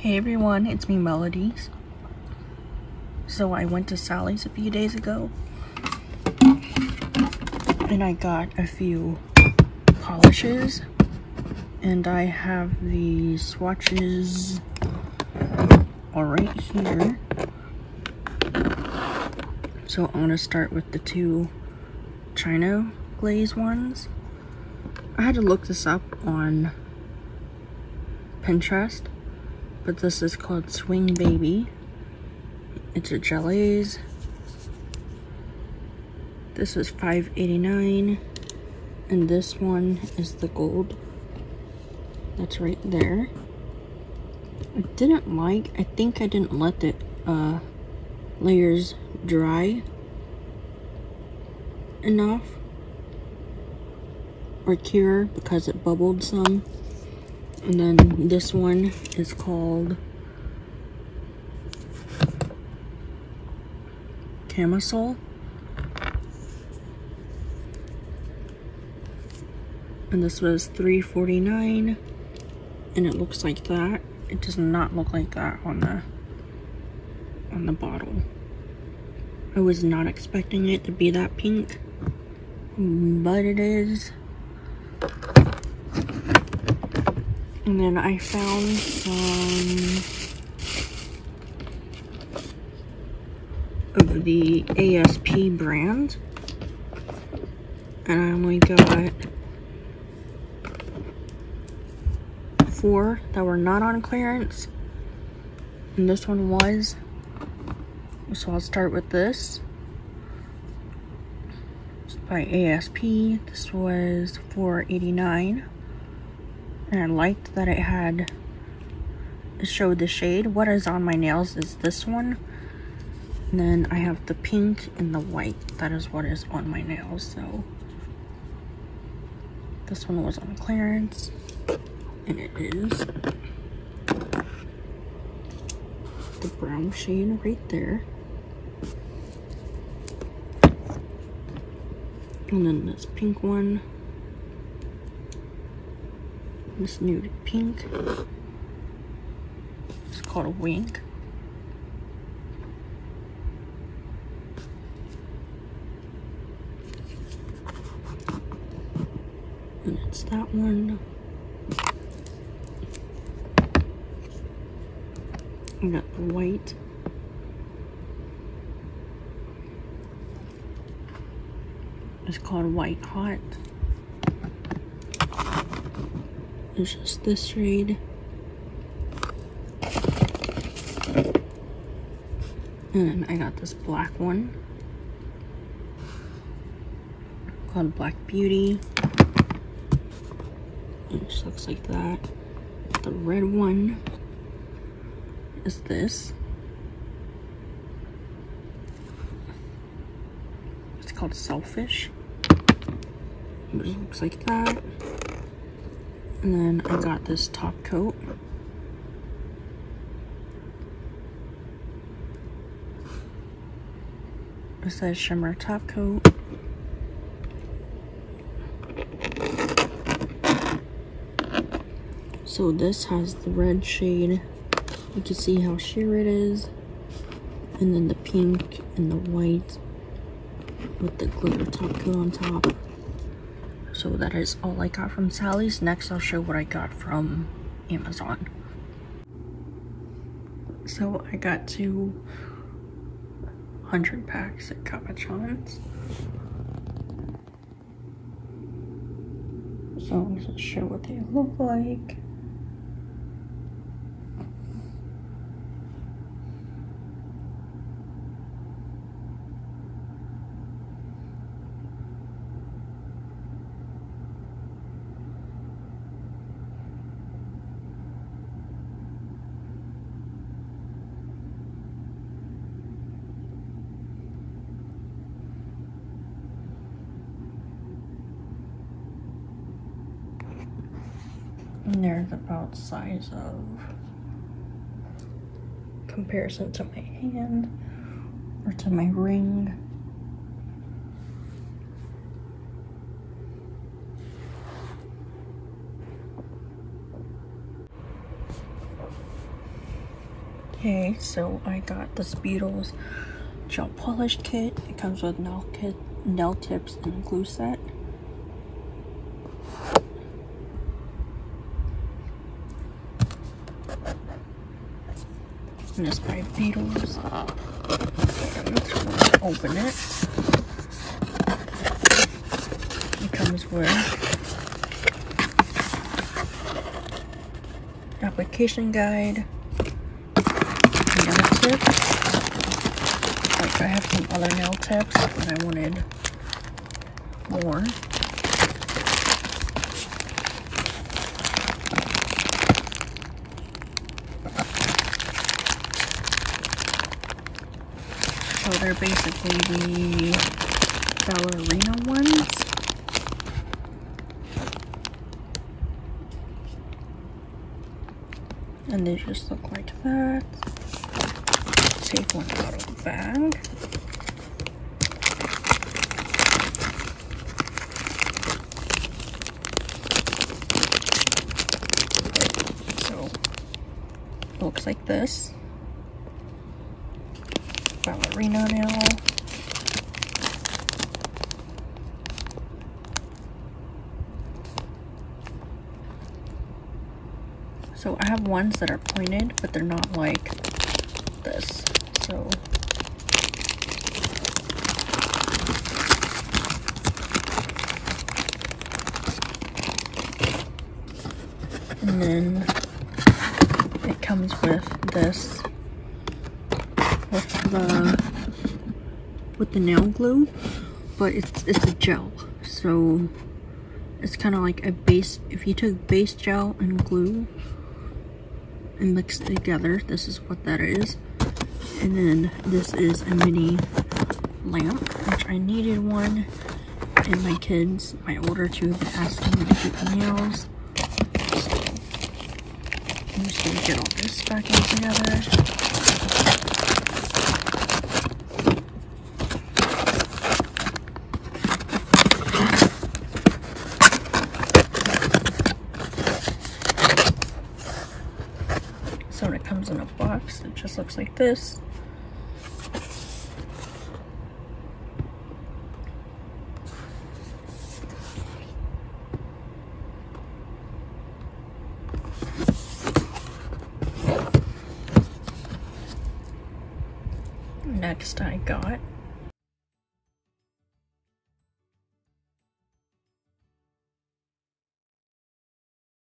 Hey everyone, it's me Melodies. So I went to Sally's a few days ago and I got a few polishes and I have the swatches all right here. So I'm gonna start with the two China glaze ones. I had to look this up on Pinterest, but this is called Swing Baby. It's a Gelaize. This is $5.89, and this one is the gold. That's right there. I think I didn't let the layers dry enough or cure because it bubbled some. And then this one is called Camisole. And this was $3.49, and it looks like that. It does not look like that on the bottle. I was not expecting it to be that pink, but it is. And then I found some of the ASP brand, and I only got 4 that were not on clearance, and this one was. So I'll start with this. It's by ASP. This was $4.89. And I liked that it showed the shade. What is on my nails is this one. And then I have the pink and the white. That is what is on my nails. So this one was on clearance. And it is the brown shade right there. And then this pink one. This nude pink. It's called a Wink. And it's that one. I got the white. It's called White Hot. It's just this shade. And then I got this black one called Black Beauty. It just looks like that. The red one is this. It's called Selfish. It just looks like that. And then I got this top coat. It says Shimmer top coat. So this has the red shade. You can see how sheer it is. And then the pink and the white with the glitter top coat on top. So that is all I got from Sally's. Next, I'll show what I got from Amazon. So I got 200 packs at Camisole. So I'm going to show what they look like. And they're about size of comparison to my hand or to my ring. Okay, so I got this Beetles gel polish kit. It comes with nail tips, and a glue set. And it's by Beetles. And we'll open it. It comes with application guide, nail tips. Like I have some other nail tips, but I wanted more. So they're basically the ballerina ones. And they just look like that. Take one out of the bag. So, it looks like this. Ballerina nail. So I have ones that are pointed, but they're not like this. So and then it comes with this, with the nail glue, but it's a gel. So it's kind of like a base. If you took base gel and glue and mix it together, this is what that is. And then this is a mini lamp, which I needed one, and my kids, my older two, have been asking me to do nails. So I'm just gonna get all this stacking together. So when it comes in a box, it just looks like this. Next I got